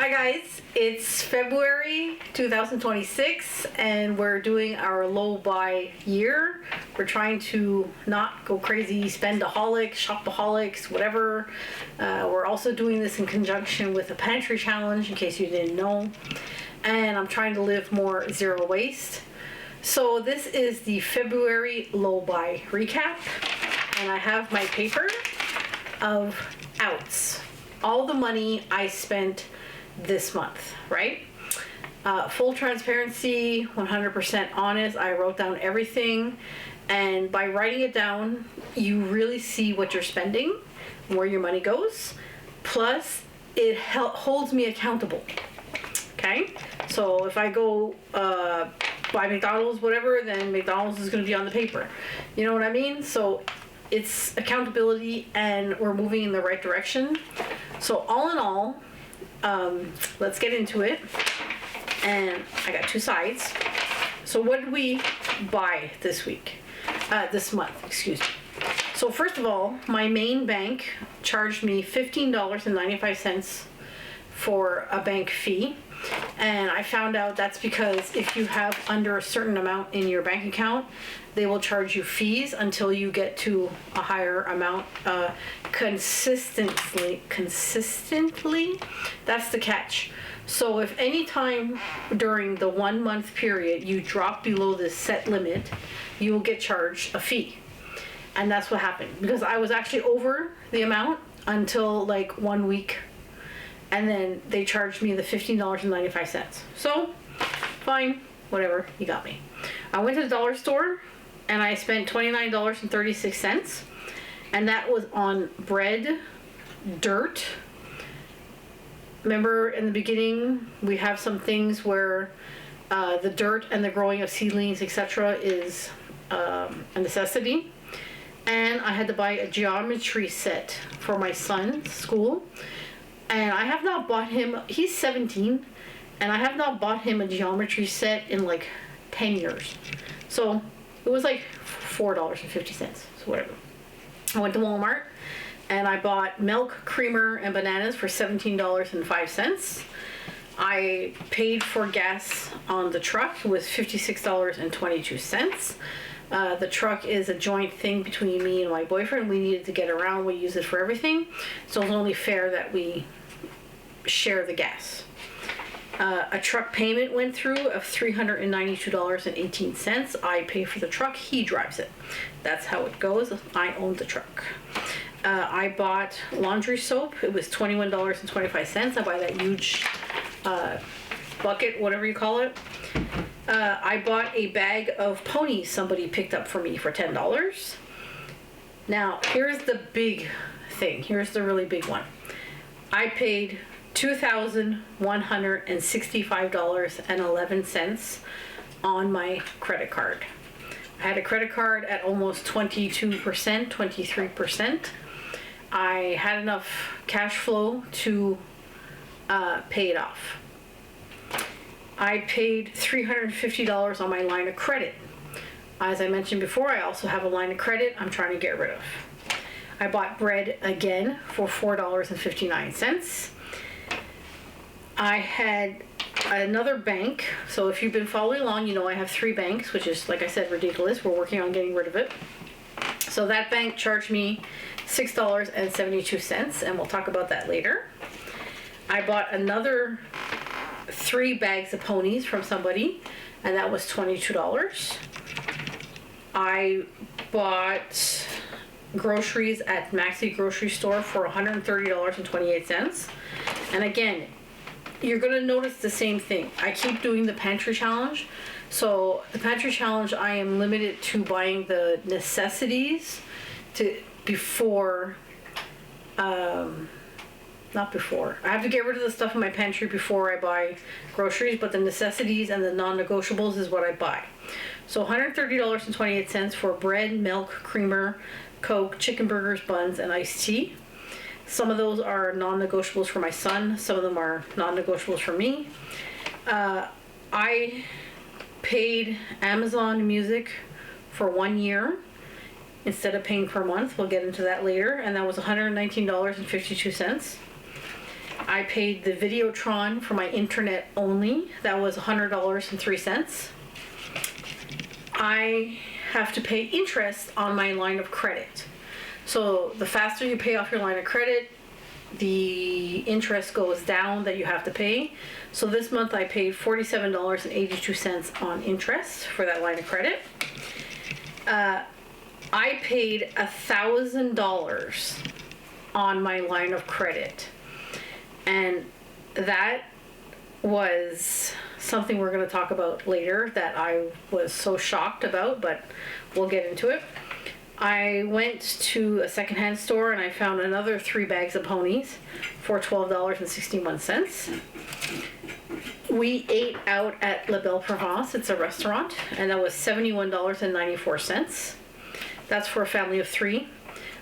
Hi guys, it's February 2026 and we're doing our low buy year. We're trying to not go crazy, spendaholics, shopaholics, whatever. We're also doing this in conjunction with a pantry challenge in case you didn't know. And I'm trying to live more zero waste. So this is the February low buy recap and I have my paper of outs. All the money I spent this month, right? Full transparency, 100% honest. I wrote down everything, and by writing it down, you really see what you're spending, where your money goes. Plus, it holds me accountable. Okay, so if I go buy McDonald's, whatever, then McDonald's is going to be on the paper. You know what I mean? So it's accountability, and we're moving in the right direction. So all in all, let's get into it. And I got two sides. So what did we buy this month, excuse me. So first of all, my main bank charged me $15.95 for a bank fee. And I found out that's because if you have under a certain amount in your bank account, they will charge you fees until you get to a higher amount consistently. That's the catch. So if any time during the 1 month period you drop below this set limit, you will get charged a fee. And that's what happened, because I was actually over the amount until like 1 week. And then they charged me the $15.95. So, fine, whatever, you got me. I went to the dollar store and I spent $29.36. And that was on bread, dirt. Remember in the beginning, we have some things where the dirt and the growing of seedlings, etc. is a necessity. And I had to buy a geometry set for my son's school. And I have not bought him, he's 17, and I have not bought him a geometry set in like 10 years. So it was like $4.50, so whatever. I went to Walmart and I bought milk, creamer, and bananas for $17.05. I paid for gas on the truck. It was $56.22. The truck is a joint thing between me and my boyfriend. We needed to get around. We use it for everything. So it's only fair that we share the gas. A truck payment went through of $392.18. I pay for the truck. He drives it. That's how it goes. I own the truck. I bought laundry soap. It was $21.25. I buy that huge bucket, whatever you call it. I bought a bag of ponies somebody picked up for me for $10. Now, here's the big thing. Here's the really big one. I paid $2,165.11 on my credit card. I had a credit card at almost 22%, 23%. I had enough cash flow to pay it off. I paid $350 on my line of credit. As I mentioned before, I also have a line of credit I'm trying to get rid of. I bought bread again for $4.59. I had another bank. So if you've been following along, you know I have 3 banks, which is, like I said, ridiculous. We're working on getting rid of it. So that bank charged me $6.72, and we'll talk about that later. I bought another 3 bags of ponies from somebody, and that was $22. I bought groceries at Maxi grocery store for $130.28. And again, you're going to notice the same thing. I keep doing the pantry challenge. So the pantry challenge, I am limited to buying the necessities not before. I have to get rid of the stuff in my pantry before I buy groceries, but the necessities and the non-negotiables is what I buy. So $130.28 for bread, milk, creamer, Coke, chicken burgers, buns, and iced tea. Some of those are non-negotiables for my son. Some of them are non-negotiables for me. I paid Amazon Music for 1 year instead of paying per month. We'll get into that later. And that was $119.52. I paid the Videotron for my internet only. That was $100.03. I have to pay interest on my line of credit. So the faster you pay off your line of credit, the interest goes down that you have to pay. So this month I paid $47.82 on interest for that line of credit. I paid $1,000 on my line of credit, and that was something we're going to talk about later that I was so shocked about, but we'll get into it. I went to a secondhand store and I found another 3 bags of ponies for $12.61. We ate out at La Belle Provence. It's a restaurant, and that was $71.94. That's for a family of 3,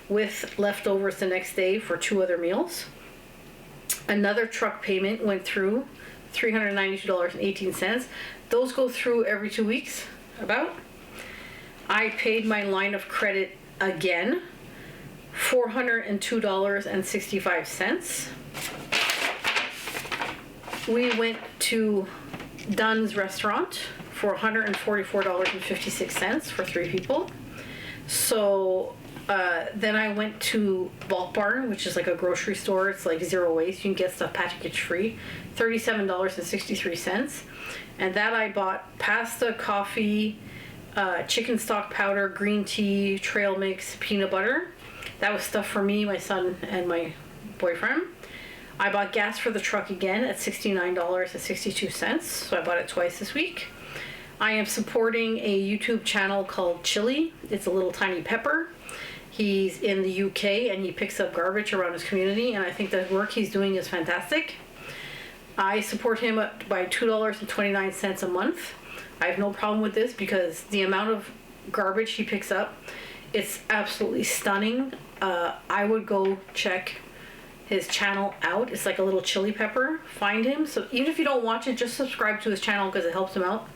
with leftovers the next day for 2 other meals. Another truck payment went through, $392.18. Those go through every 2 weeks, about. I paid my line of credit again, $402.65. We went to Dunn's restaurant for $144.56 for 3 people. So then I went to Bulk Barn, which is like a grocery store. It's like zero waste. You can get stuff package free. $37.63. And that I bought pasta, coffee, chicken stock powder, green tea, trail mix, peanut butter. That was stuff for me, my son, and my boyfriend. I bought gas for the truck again at $69.62. So I bought it twice this week. I am supporting a YouTube channel called Chili. It's a little tiny pepper. He's in the UK and he picks up garbage around his community, and I think the work he's doing is fantastic. I support him by $2.29 a month. I have no problem with this because the amount of garbage he picks up, it's absolutely stunning. I would go check his channel out. It's like a little chili pepper. Find him. So even if you don't watch it, just subscribe to his channel because it helps him out.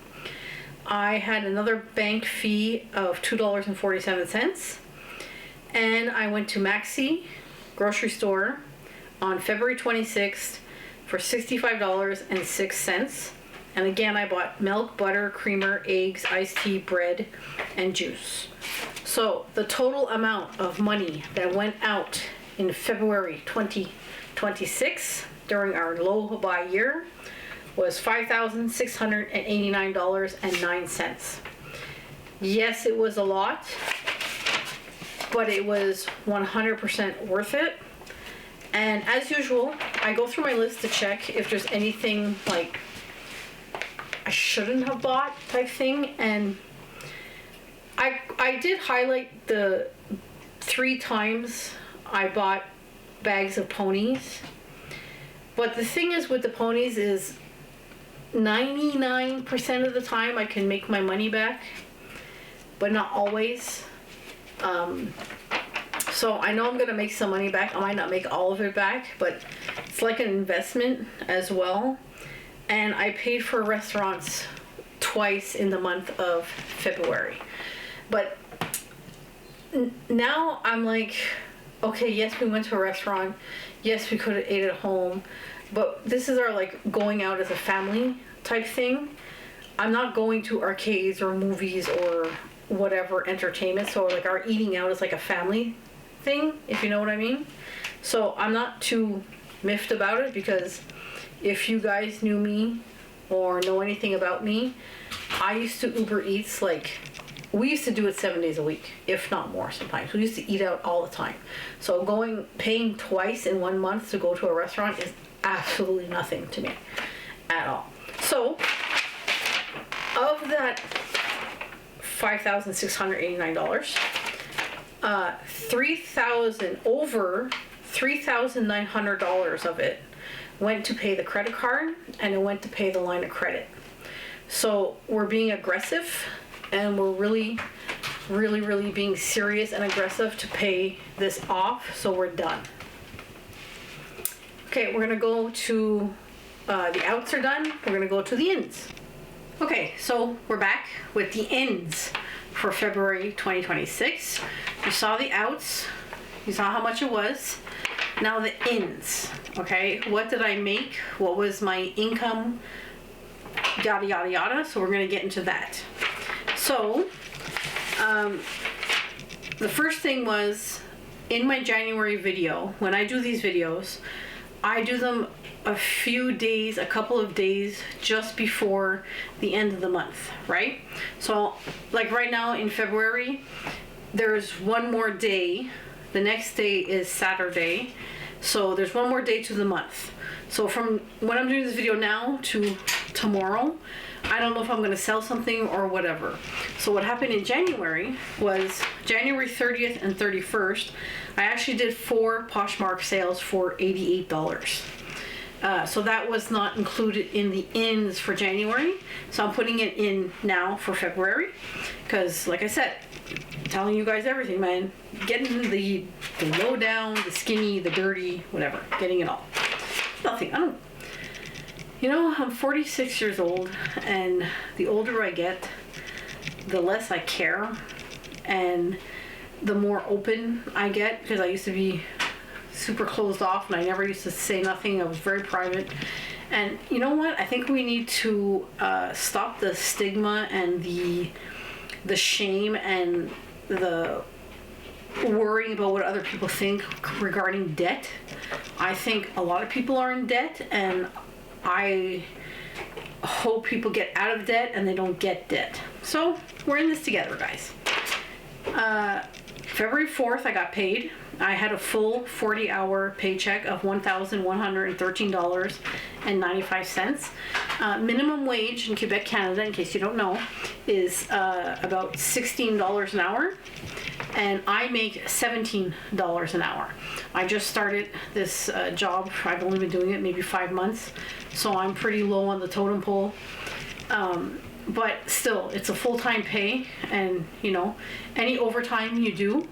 I had another bank fee of $2.47. And I went to Maxi grocery store on February 26th for $65.06. And again, I bought milk, butter, creamer, eggs, iced tea, bread, and juice. So the total amount of money that went out in February 2026 during our low buy year was $5,689.09. Yes, it was a lot, but it was 100% worth it. And as usual, I go through my list to check if there's anything like I shouldn't have bought type thing, and I did highlight the 3 times I bought bags of ponies. But the thing is with the ponies is 99% of the time I can make my money back, but not always. So I know I'm going to make some money back. I might not make all of it back, but it's like an investment as well. And I paid for restaurants twice in the month of February. But now I'm like, okay, yes, we went to a restaurant. Yes, we could have ate at home. But this is our like going out as a family type thing. I'm not going to arcades or movies or whatever entertainment. So like our eating out is like a family thing, if you know what I mean. So I'm not too miffed about it, because if you guys knew me or know anything about me, I used to Uber Eats, like we used to do it 7 days a week, if not more sometimes. We used to eat out all the time. So paying twice in 1 month to go to a restaurant is absolutely nothing to me at all. So of that $5,689, over $3,900 of it went to pay the credit card, and it went to pay the line of credit. So we're being aggressive, and we're really being serious and aggressive to pay this off, so we're done. Okay, we're gonna go to the outs are done. We're gonna go to the ins. Okay, so we're back with the ins for February 2026. You saw the outs. You saw how much it was. Now the ins, okay? What did I make? What was my income? Yada, yada, yada. So we're going to get into that. So, the first thing was, in my January video, when I do these videos, I do them a couple of days just before the end of the month, right? So, like right now in February, there's one more day. The next day is Saturday. So there's one more day to the month. So from when I'm doing this video now to tomorrow, I don't know if I'm going to sell something or whatever. So what happened in January was January 30th and 31st, I actually did 4 Poshmark sales for $88. So that was not included in the ins for January. So I'm putting it in now for February. Because like I said, I'm telling you guys everything, man. Getting the low down, the skinny, the dirty, whatever. Getting it all. Nothing. I'm 46 years old, and the older I get, the less I care, and the more open I get, because I used to be super closed off, and I never used to say nothing. I was very private. And you know what? I think we need to stop the stigma and the shame and the worrying about what other people think regarding debt. I think a lot of people are in debt, and I hope people get out of debt and they don't get debt. So we're in this together, guys. February 4th, I got paid. I had a full 40-hour paycheck of $1,113.95. Minimum wage in Quebec, Canada, in case you don't know, is about $16 an hour. And I make $17 an hour. I just started this job. I've only been doing it maybe 5 months. So I'm pretty low on the totem pole. But still, it's a full-time pay. And, any overtime you do,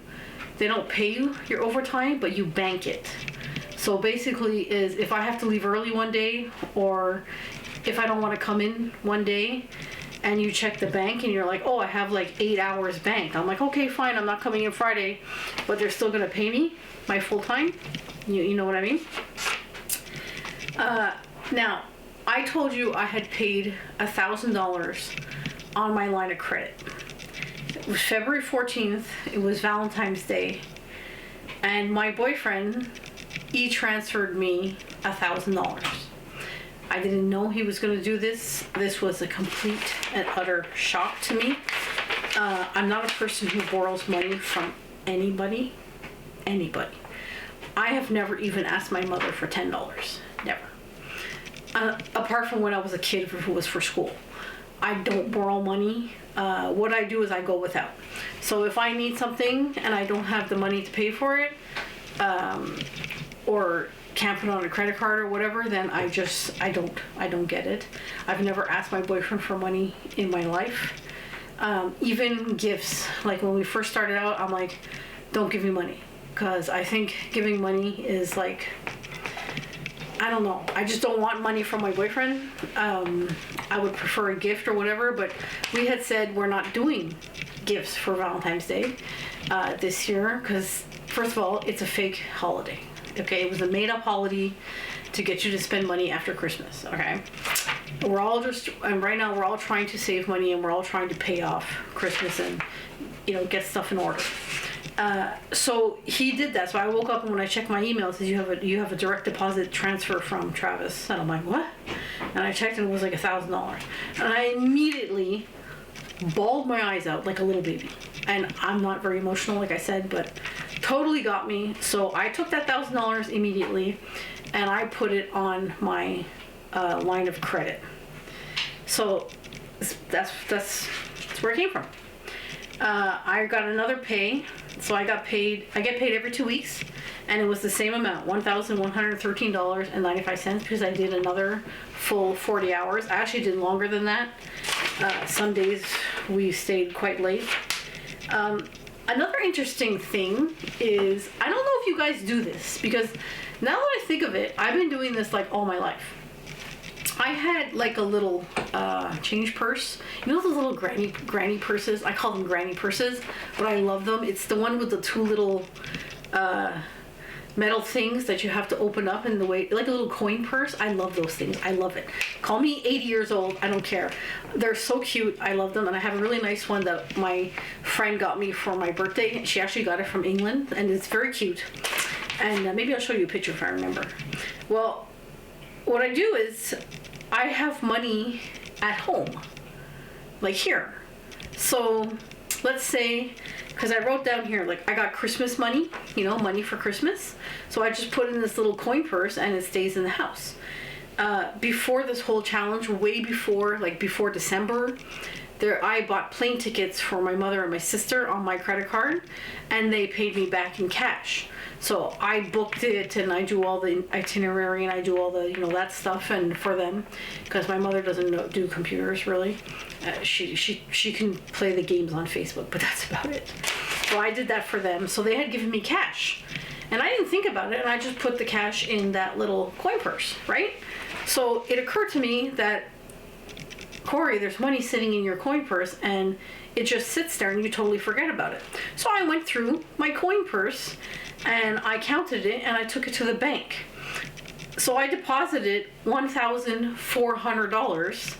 they don't pay you your overtime, but you bank it. So basically is if I have to leave early one day, or if I don't want to come in one day, and you check the bank and you're like, oh, I have like 8 hours banked. I'm like, okay, fine, I'm not coming in Friday, but they're still gonna pay me my full time. You know what I mean? Now, I told you I had paid $1,000 on my line of credit. It was February 14th, it was Valentine's Day, and my boyfriend e-transferred me $1,000. I didn't know he was going to do this. This was a complete and utter shock to me. I'm not a person who borrows money from anybody. I have never even asked my mother for $10. Never. Apart from when I was a kid, who was for school. I don't borrow money. What I do is I go without. So if I need something and I don't have the money to pay for it, or can't put on a credit card or whatever, then I don't get it. I've never asked my boyfriend for money in my life. Even gifts, like when we first started out, I'm like, don't give me money, because I think giving money is like, I don't know, I just don't want money from my boyfriend. I would prefer a gift or whatever, but we had said we're not doing gifts for Valentine's Day this year, because first of all, it's a fake holiday. Okay, it was a made-up holiday to get you to spend money after Christmas. Okay, and right now we're all trying to save money, and we're all trying to pay off Christmas and get stuff in order. So he did that. So I woke up, and when I checked my email, it says you have a direct deposit transfer from Travis, and I'm like, what? And I checked, and it was like $1,000, and I immediately bawled my eyes out like a little baby. And I'm not very emotional, like I said, but totally got me. So I took that $1,000 immediately, and I put it on my line of credit. So that's where it came from. I got another pay. So I get paid every 2 weeks, and it was the same amount, $1,113.95, because I did another full 40 hours. I actually did longer than that. Some days we stayed quite late. Another interesting thing is, I don't know if you guys do this, because now that I think of it, I've been doing this like all my life. I had like a little change purse. You know those little granny purses? I call them granny purses, but I love them. It's the one with the two little metal things that you have to open up in the way, like a little coin purse. I love those things. I love it. Call me 80 years old. I don't care. They're so cute. I love them. And I have a really nice one that my friend got me for my birthday. She actually got it from England, and it's very cute. And maybe I'll show you a picture if I remember. Well, what I do is I have money at home, like here. So let's say, because I wrote down here, like I got Christmas money, money for Christmas. So I just put in this little coin purse and it stays in the house. Before this whole challenge, way before, like before December, I bought plane tickets for my mother and my sister on my credit card, and they paid me back in cash. So I booked it, and I do all the itinerary, and I do all the, that stuff, and for them, because my mother doesn't do computers really. She can play the games on Facebook, but that's about it. So I did that for them. So they had given me cash, and I didn't think about it, and I just put the cash in that little coin purse, right? So it occurred to me that, Corey, there's money sitting in your coin purse, and it just sits there and you totally forget about it. So I went through my coin purse and I counted it and I took it to the bank. So I deposited $1,400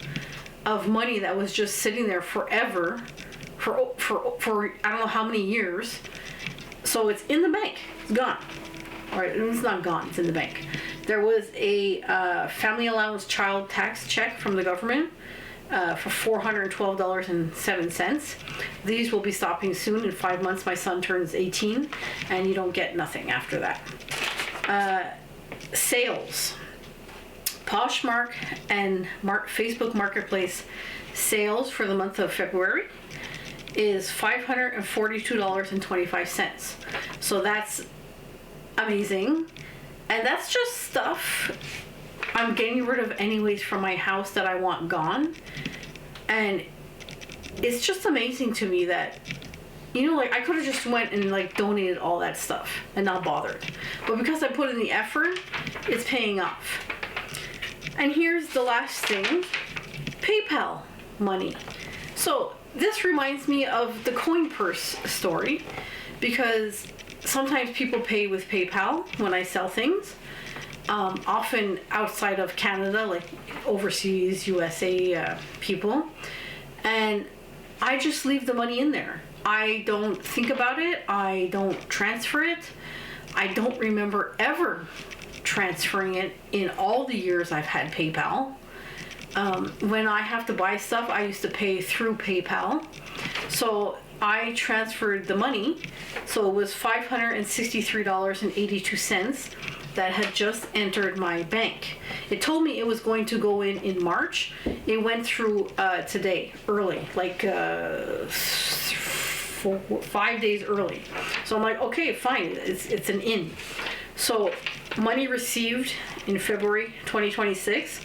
of money that was just sitting there forever for I don't know how many years. So it's in the bank. It's gone. All right, it's not gone. It's in the bank. There was a family allowance child tax check from the government for $412.07. These will be stopping soon. In 5 months, my son turns 18, and you don't get nothing after that. Sales. Poshmark and Facebook Marketplace sales for the month of February is $542.25. So that's amazing. And that's just stuff I'm getting rid of anyways from my house that I want gone. And it's just amazing to me that, like I could have just went and like donated all that stuff and not bothered. But because I put in the effort, it's paying off. And here's the last thing, PayPal money. So this reminds me of the coin purse story, because sometimes people pay with PayPal when I sell things. Often outside of Canada, like overseas, USA people. And I just leave the money in there. I don't think about it. I don't transfer it. I don't remember ever transferring it in all the years I've had PayPal. When I have to buy stuff, I used to pay through PayPal. So I transferred the money. So it was $563.82 that had just entered my bank. It told me it was going to go in March. It went through today, early, like 5 days early. So I'm like, okay, fine, it's an in. So money received in February 2026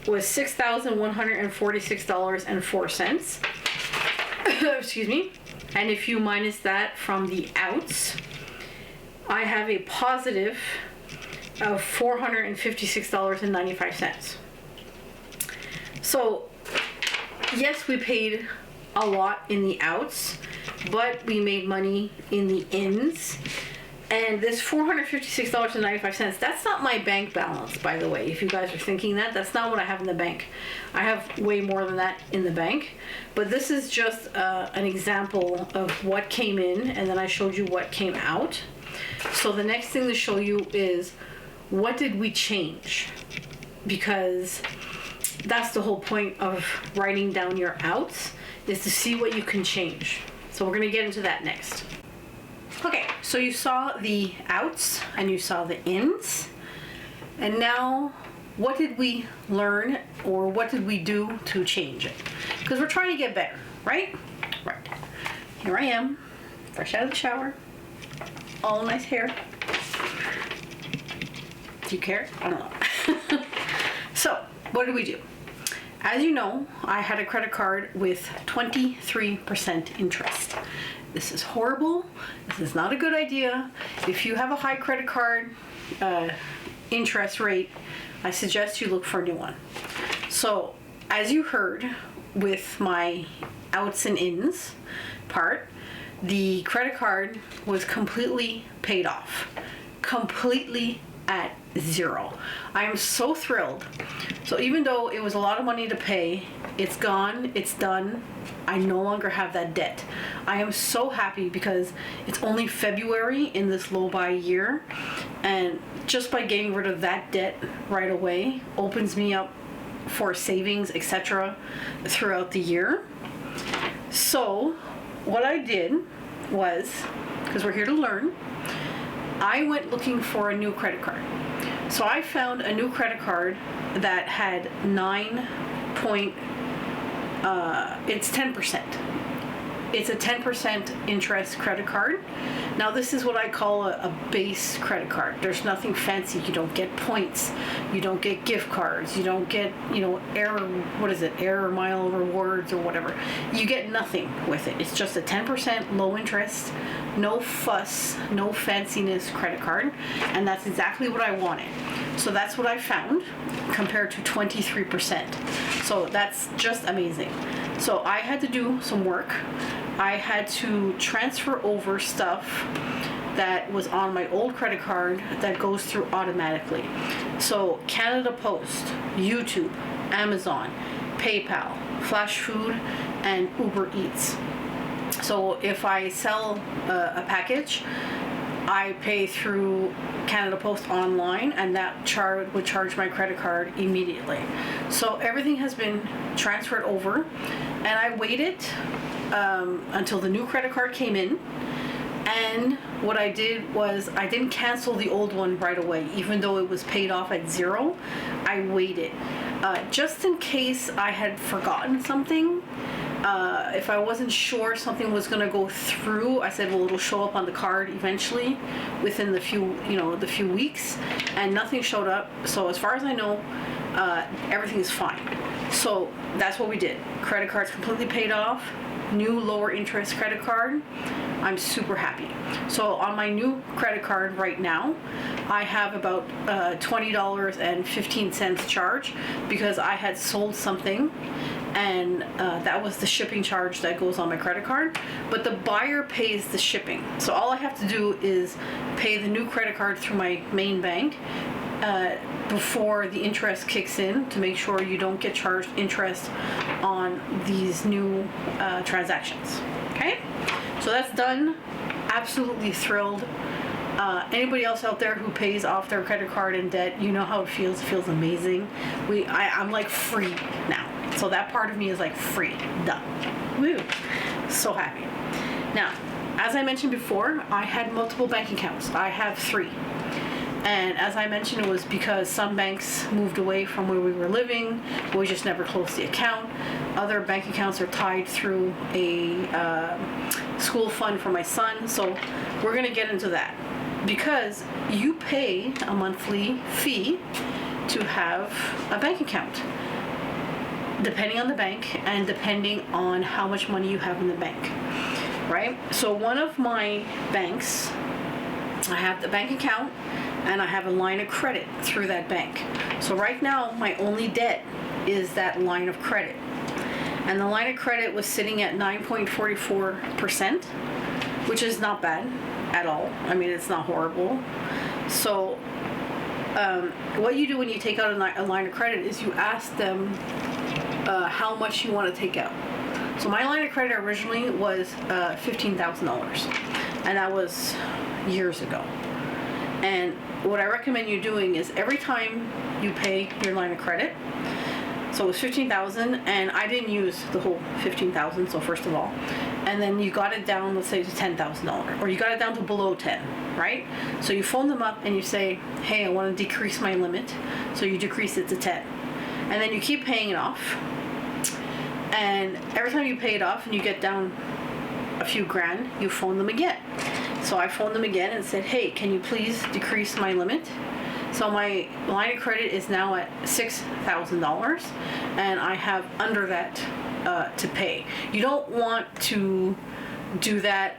was $6,146.04. Excuse me. And if you minus that from the outs, I have a positive of $456.95. So yes, we paid a lot in the outs, but we made money in the ins. And this $456.95, that's not my bank balance, by the way. If you guys are thinking that, that's not what I have in the bank. I have way more than that in the bank. But this is just an example of what came in, and then I showed you what came out. So the next thing to show you is, what did we change? Because that's the whole point of writing down your outs, is to see what you can change. So we're going to get into that next. Okay, so you saw the outs and you saw the ins. And now, what did we learn, or what did we do to change it? Because we're trying to get better, right? Right. Here I am, fresh out of the shower. All nice hair. Do you care? I don't know. So, what did we do? As you know, I had a credit card with 23% interest. This is horrible. This is not a good idea. If you have a high credit card interest rate, I suggest you look for a new one. So, as you heard with my outs and ins part, the credit card was completely paid off. completely at zero. I am so thrilled. So even though it was a lot of money to pay, it's gone, it's done. I no longer have that debt. I am so happy because it's only February in this low buy year, and just by getting rid of that debt right away opens me up for savings, etc. throughout the year. So what I did was, because we're here to learn, I went looking for a new credit card. So I found a new credit card that had it's 10%. It's a 10% interest credit card. Now this is what I call a base credit card. There's nothing fancy. You don't get points. You don't get gift cards. You don't get, air mile rewards or whatever. You get nothing with it. It's just a 10% low interest, no fuss, no fanciness credit card. And that's exactly what I wanted. So that's what I found compared to 23%. So that's just amazing. So I had to do some work. I had to transfer over stuff that was on my old credit card that goes through automatically. So Canada Post, YouTube, Amazon, PayPal, Flash Food, and Uber Eats. So if I sell a package, I pay through Canada Post online, and that would charge my credit card immediately. So everything has been transferred over, and I waited until the new credit card came in. And what I did was I didn't cancel the old one right away, even though it was paid off at zero. I waited just in case I had forgotten something. If I wasn't sure something was going to go through, I said, well, it'll show up on the card eventually within the few weeks, and nothing showed up. So as far as I know, everything is fine. So that's what we did. Credit card's completely paid off. New lower interest credit card. I'm super happy. So on my new credit card right now, I have about $20.15 charge because I had sold something, and that was the shipping charge that goes on my credit card. But the buyer pays the shipping. So all I have to do is pay the new credit card through my main bank before the interest kicks in, to make sure you don't get charged interest on these new transactions. Okay? So that's done. Absolutely thrilled. Anybody else out there who pays off their credit card in debt, you know how it feels. It feels amazing. I'm like free now. So that part of me is like free. Done. Woo. So happy. Now, as I mentioned before, I had multiple bank accounts. I have 3. And as I mentioned, it was because some banks moved away from where we were living. We just never closed the account. Other bank accounts are tied through a school fund for my son. So we're going to get into that. Because you pay a monthly fee to have a bank account, depending on the bank and depending on how much money you have in the bank, right? So one of my banks, I have the bank account, and I have a line of credit through that bank. So right now, my only debt is that line of credit. And the line of credit was sitting at 9.44%, which is not bad at all. I mean, it's not horrible. So what you do when you take out a line of credit is you ask them how much you want to take out. So my line of credit originally was $15,000, and that was years ago. And what I recommend you doing is every time you pay your line of credit, so it was $15,000, and I didn't use the whole $15,000, so first of all, and then you got it down, let's say, to $10,000, or you got it down to below 10, right? So you phone them up and you say, hey, I want to decrease my limit, so you decrease it to 10, and then you keep paying it off, and every time you pay it off and you get down a few grand, you phone them again. So I phoned them again and said, hey, can you please decrease my limit? So my line of credit is now at $6,000, and I have under that to pay. You don't want to do that.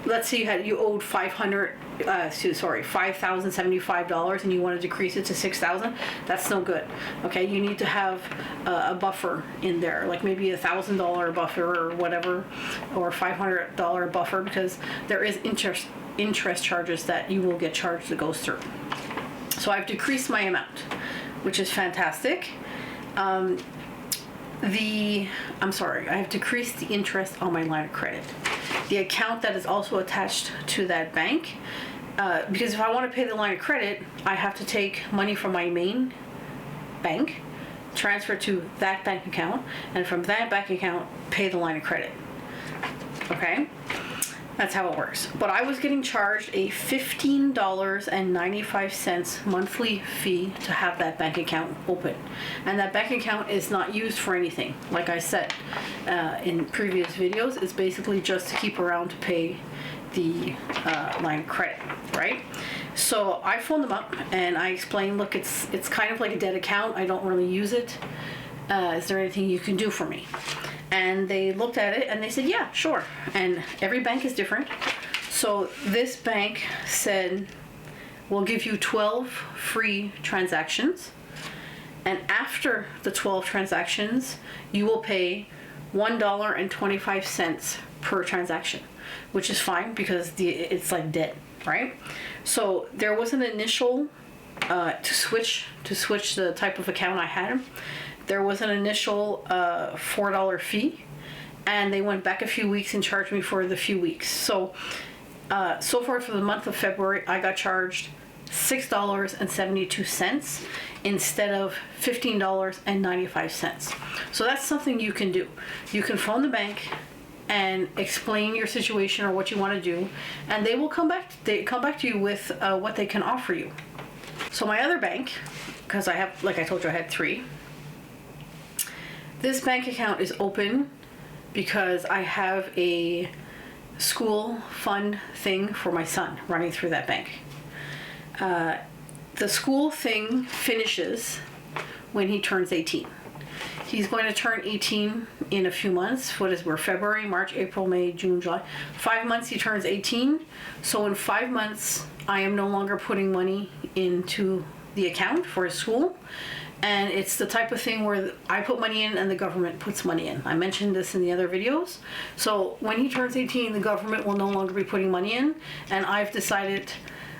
Let's say you owed $5,075, and you want to decrease it to $6,000. That's no good. Okay, you need to have a buffer in there, like maybe $1,000 buffer or whatever, or $500 buffer, because there is interest charges that you will get charged that goes through. So I've decreased my amount, which is fantastic. I'm sorry, I have decreased the interest on my line of credit. The account that is also attached to that bank, because if I want to pay the line of credit, I have to take money from my main bank, transfer to that bank account, and from that bank account, pay the line of credit. Okay? That's how it works. But I was getting charged a $15.95 monthly fee to have that bank account open. And that bank account is not used for anything. Like I said in previous videos, it's basically just to keep around to pay the line of credit, right? So I phoned them up and I explained, look, it's kind of like a dead account. I don't really use it. Is there anything you can do for me? And they looked at it and they said, yeah, sure. And every bank is different. So this bank said, we'll give you 12 free transactions. And after the 12 transactions, you will pay $1.25 per transaction, which is fine because it's like dead, right? So there was an initial, to switch the type of account I had, there was an initial $4 fee, and they went back a few weeks and charged me for the few weeks. So far for the month of February, I got charged $6.72 instead of $15.95. So that's something you can do. You can phone the bank and explain your situation or what you want to do, and they will come back to you with what they can offer you. So my other bank, because I have, like I told you, I had 3. This bank account is open because I have a school fund thing for my son running through that bank. The school thing finishes when he turns 18. He's going to turn 18 in a few months. We're February, March, April, May, June, July. 5 months he turns 18. So in 5 months, I am no longer putting money into the account for his school. And it's the type of thing where I put money in and the government puts money in. I mentioned this in the other videos. So when he turns 18, the government will no longer be putting money in. And I've decided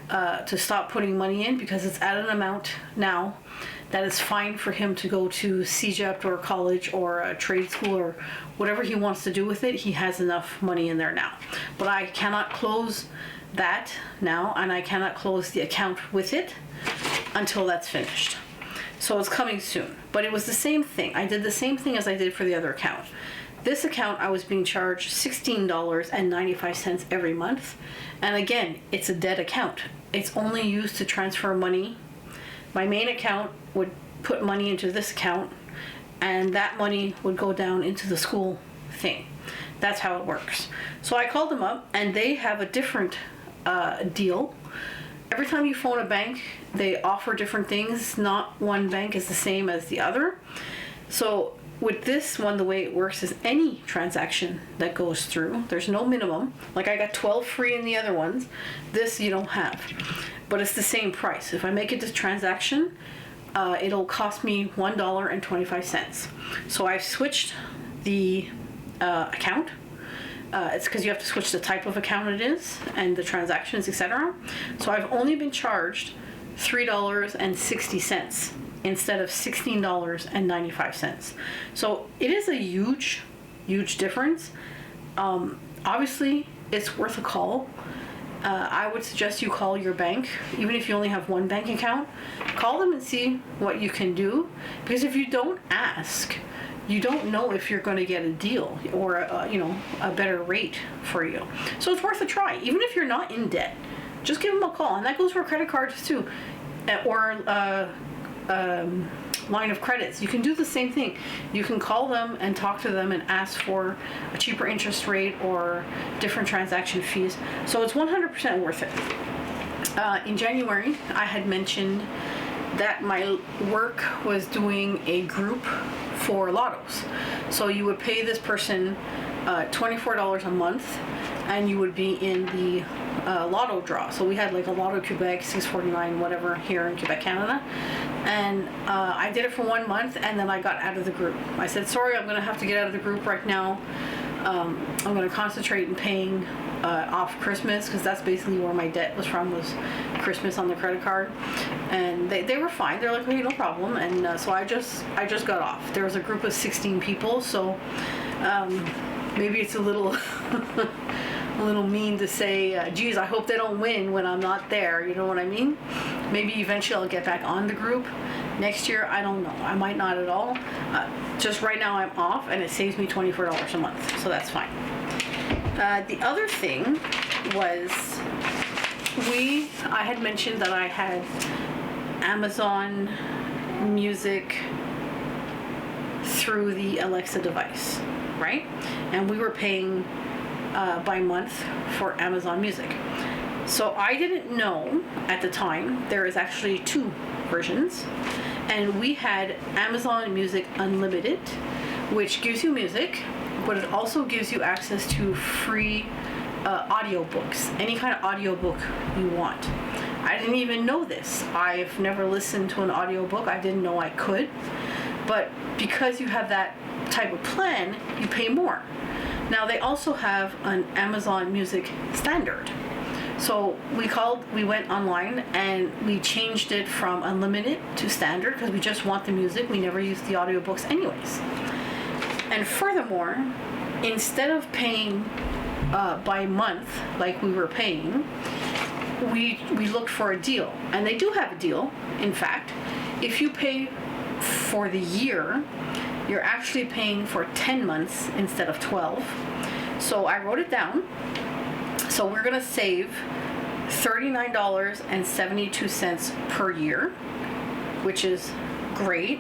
to stop putting money in because it's at an amount now that is fine for him to go to CEGEP or college or a trade school or whatever he wants to do with it. He has enough money in there now. But I cannot close that now, and I cannot close the account with it until that's finished. So it's coming soon. But it was the same thing. I did the same thing as I did for the other account. This account, I was being charged $16.95 every month. And again, it's a dead account. It's only used to transfer money. My main account would put money into this account, and that money would go down into the school thing. That's how it works. So I called them up, and they have a different deal. Every time you phone a bank, they offer different things. Not one bank is the same as the other. So with this one, the way it works is any transaction that goes through, there's no minimum. Like I got 12 free in the other ones. This you don't have. But it's the same price. If I make it this transaction, it'll cost me $1.25. So I've switched the account. It's because you have to switch the type of account it is and the transactions, etc. So I've only been charged $3.60 instead of $16.95. So it is a huge, huge difference. Obviously, it's worth a call. I would suggest you call your bank, even if you only have one bank account. Call them and see what you can do, because if you don't ask, you don't know if you're going to get a deal or a better rate for you. So it's worth a try, even if you're not in debt. Just give them a call, and that goes for credit cards too, or line of credits. You can do the same thing. You can call them and talk to them and ask for a cheaper interest rate or different transaction fees. So it's 100% worth it. In January, I had mentioned that my work was doing a group for lottos. So you would pay this person $24 a month, and you would be in the lotto draw. So we had like a Lotto Quebec, 649, whatever, here in Quebec, Canada. And I did it for 1 month, and then I got out of the group. I said, sorry, I'm going to have to get out of the group right now. I'm going to concentrate in paying off Christmas, because that's basically where my debt was from, was Christmas on the credit card. And they were fine. They're like, hey, no problem. And so I just got off. There was a group of 16 people, so maybe it's a little a little mean to say, geez, I hope they don't win when I'm not there. You know what I mean? Maybe eventually I'll get back on the group. Next year, I don't know. I might not at all. Just right now I'm off, and it saves me $24 a month, so that's fine. The other thing was, I had mentioned that I had Amazon Music through the Alexa device, right? And we were paying by month for Amazon Music. So I didn't know at the time there is actually two versions, and we had Amazon Music Unlimited, which gives you music, but it also gives you access to free audiobooks, any kind of audiobook you want. I didn't even know this. I've never listened to an audiobook. I didn't know I could. But because you have that type of plan, you pay more. Now they also have an Amazon Music Standard. So we went online and we changed it from unlimited to standard because we just want the music. We never use the audiobooks anyways. And furthermore, instead of paying by month like we were paying, we looked for a deal. And they do have a deal. In fact, if you pay for the year, you're actually paying for 10 months instead of 12. So I wrote it down. So we're going to save $39.72 per year, which is great.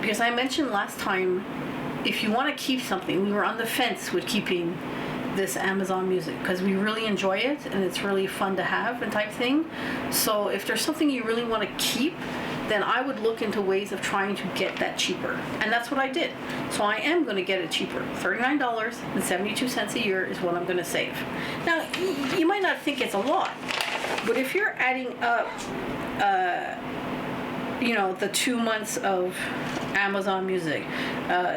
Because I mentioned last time, if you want to keep something, we were on the fence with keeping this Amazon Music because we really enjoy it and it's really fun to have and type thing. So if there's something you really want to keep, then I would look into ways of trying to get that cheaper. And that's what I did. So I am going to get it cheaper. $39.72 a year is what I'm going to save. Now, you might not think it's a lot, but if you're adding up, the 2 months of Amazon Music,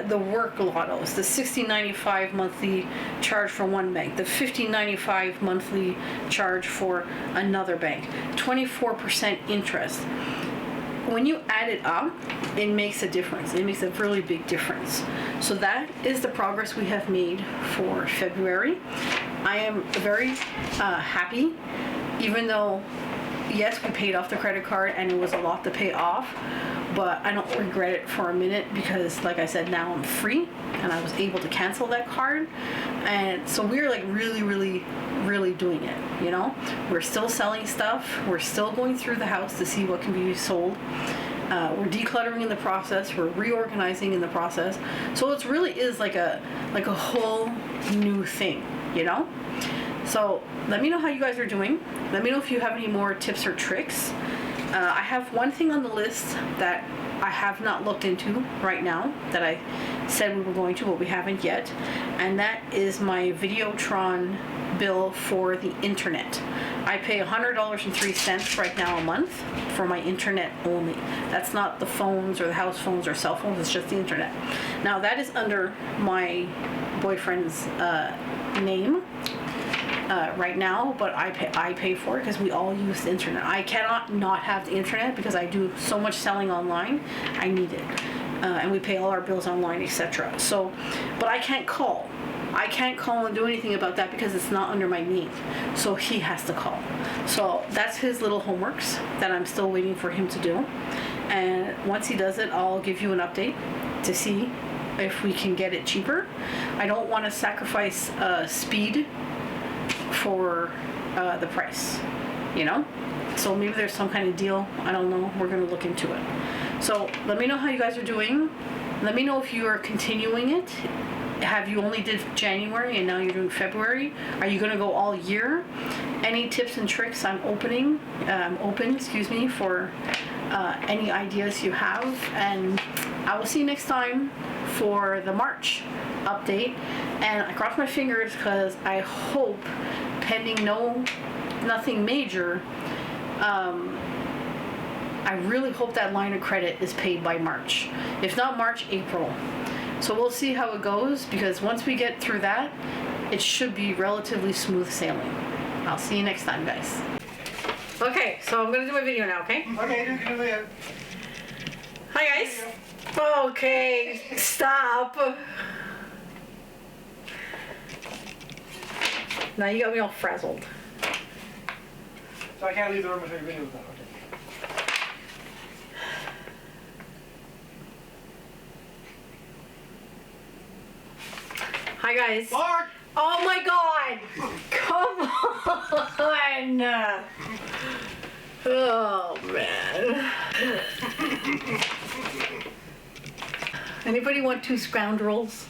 the work lottos, the $60.95 monthly charge for one bank, the $50.95 monthly charge for another bank, 24% interest. When you add it up, it makes a difference. It makes a really big difference. So that is the progress we have made for February. I am very happy, even though, yes, we paid off the credit card and it was a lot to pay off, but I don't regret it for a minute because, like I said, now I'm free and I was able to cancel that card. And so we're like really, really, really doing it, you know? We're still selling stuff. We're still going through the house to see what can be sold. We're decluttering in the process. We're reorganizing in the process. So it really is like a whole new thing, you know? So let me know how you guys are doing. Let me know if you have any more tips or tricks. I have one thing on the list that I have not looked into right now that I said we were going to, but we haven't yet. And that is my Videotron bill for the internet. I pay $100.03 right now a month for my internet only. That's not the phones or the house phones or cell phones, it's just the internet. Now that is under my boyfriend's name right now, but I pay for it because we all use the internet. I cannot not have the internet because I do so much selling online. I need it. And we pay all our bills online, etc. So, but I can't call. I can't call and do anything about that because it's not under my name. So he has to call. So that's his little homeworks that I'm still waiting for him to do. And once he does it, I'll give you an update to see if we can get it cheaper. I don't want to sacrifice speed for the price, you know? So maybe there's some kind of deal. I don't know. We're going to look into it. So let me know how you guys are doing. Let me know if you are continuing it. Have you only did January and now you're doing February? Are you going to go all year? Any tips and tricks? I'm open, for any ideas you have. And I will see you next time for the March update. And I cross my fingers because I hope, pending nothing major, I really hope that line of credit is paid by March. If not March, April. So we'll see how it goes, because once we get through that, it should be relatively smooth sailing. I'll see you next time, guys. Okay, so I'm gonna do my video now, okay? Okay, do it. Hi, guys. Okay, stop. Now you got me all frazzled. So I can't leave the room until your video is done. Okay. Hi, guys. Mark! Oh my god! Come on! Oh man. Anybody want 2 scoundrels?